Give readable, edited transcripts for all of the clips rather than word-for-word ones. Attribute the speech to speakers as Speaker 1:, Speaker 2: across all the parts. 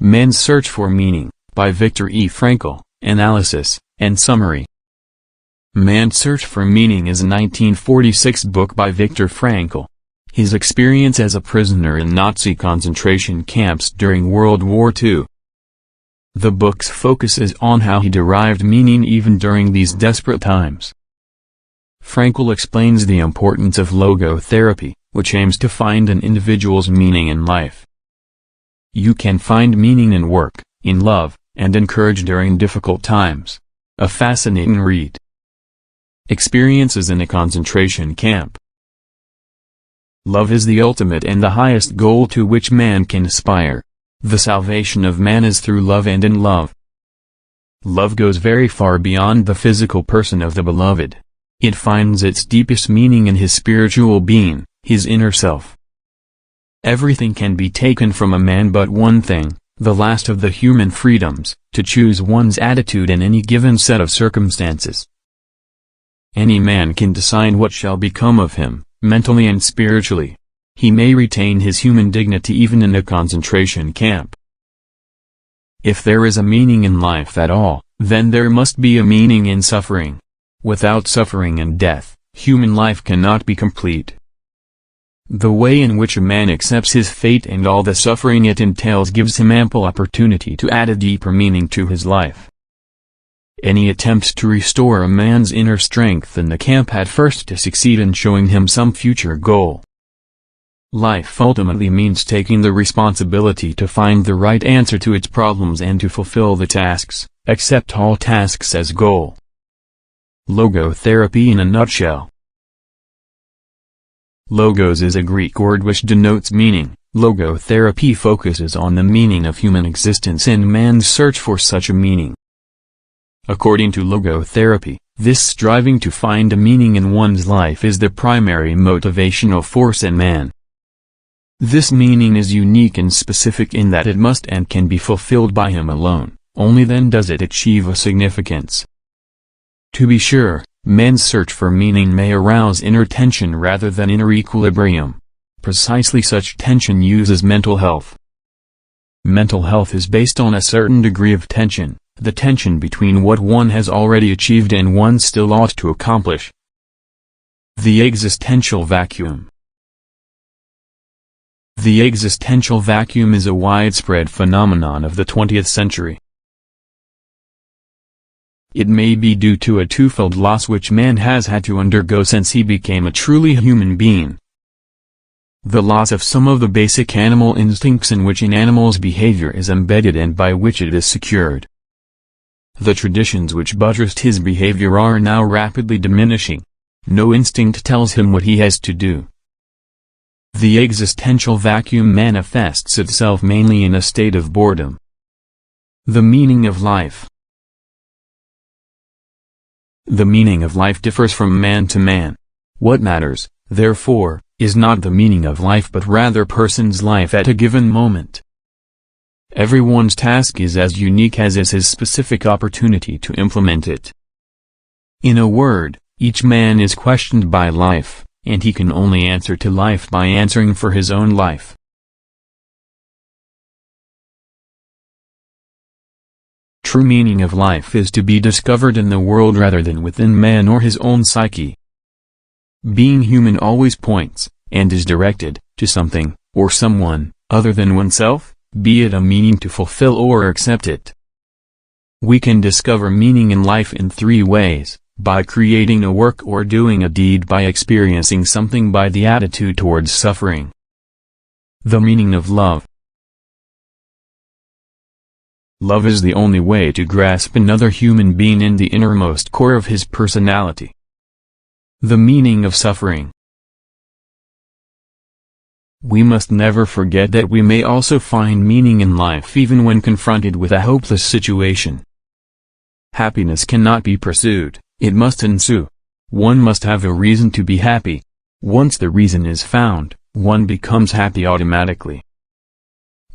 Speaker 1: Man's Search for Meaning, by Viktor Frankl, Analysis, and Summary. Man's Search for Meaning is a 1946 book by Viktor Frankl. His experience as a prisoner in Nazi concentration camps during World War II. The book focuses on how he derived meaning even during these desperate times. Frankl explains the importance of logotherapy, which aims to find an individual's meaning in life. You can find meaning in work, in love, and in courage during difficult times. A fascinating read. Experiences in a concentration camp. Love is the ultimate and the highest goal to which man can aspire. The salvation of man is through love and in love. Love goes very far beyond the physical person of the beloved. It finds its deepest meaning in his spiritual being, his inner self. Everything can be taken from a man but one thing, the last of the human freedoms, to choose one's attitude in any given set of circumstances. Any man can decide what shall become of him, mentally and spiritually. He may retain his human dignity even in a concentration camp. If there is a meaning in life at all, then there must be a meaning in suffering. Without suffering and death, human life cannot be complete. The way in which a man accepts his fate and all the suffering it entails gives him ample opportunity to add a deeper meaning to his life. Any attempt to restore a man's inner strength in the camp had first to succeed in showing him some future goal. Life ultimately means taking the responsibility to find the right answer to its problems and to fulfill the tasks, accept all tasks as goal. Logotherapy in a nutshell. Logos is a Greek word which denotes meaning. Logotherapy focuses on the meaning of human existence and man's search for such a meaning. According to logotherapy, this striving to find a meaning in one's life is the primary motivational force in man. This meaning is unique and specific in that it must and can be fulfilled by him alone, only then does it achieve a significance. To be sure, man's search for meaning may arouse inner tension rather than inner equilibrium. Precisely such tension uses mental health. Mental health is based on a certain degree of tension, the tension between what one has already achieved and one still ought to accomplish. The existential vacuum. The existential vacuum is a widespread phenomenon of the 20th century. It may be due to a twofold loss which man has had to undergo since he became a truly human being. The loss of some of the basic animal instincts in which an animal's behavior is embedded and by which it is secured. The traditions which buttressed his behavior are now rapidly diminishing. No instinct tells him what he has to do. The existential vacuum manifests itself mainly in a state of boredom. The meaning of life. The meaning of life differs from man to man. What matters, therefore, is not the meaning of life but rather person's life at a given moment. Everyone's task is as unique as is his specific opportunity to implement it. In a word, each man is questioned by life, and he can only answer to life by answering for his own life. True meaning of life is to be discovered in the world rather than within man or his own psyche. Being human always points, and is directed, to something, or someone, other than oneself, be it a meaning to fulfill or accept it. We can discover meaning in life in three ways: by creating a work or doing a deed, by experiencing something, by the attitude towards suffering. The meaning of love. Love is the only way to grasp another human being in the innermost core of his personality. The meaning of suffering. We must never forget that we may also find meaning in life even when confronted with a hopeless situation. Happiness cannot be pursued, it must ensue. One must have a reason to be happy. Once the reason is found, one becomes happy automatically.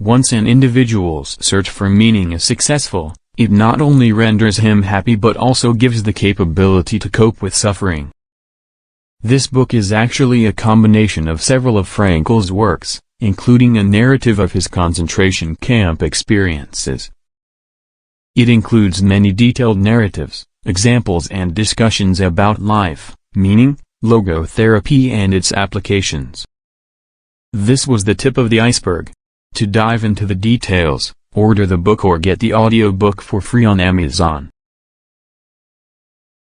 Speaker 1: Once an individual's search for meaning is successful, it not only renders him happy but also gives the capability to cope with suffering. This book is actually a combination of several of Frankl's works, including a narrative of his concentration camp experiences. It includes many detailed narratives, examples and discussions about life, meaning, logotherapy and its applications. This was the tip of the iceberg. To dive into the details, order the book or get the audiobook for free on Amazon.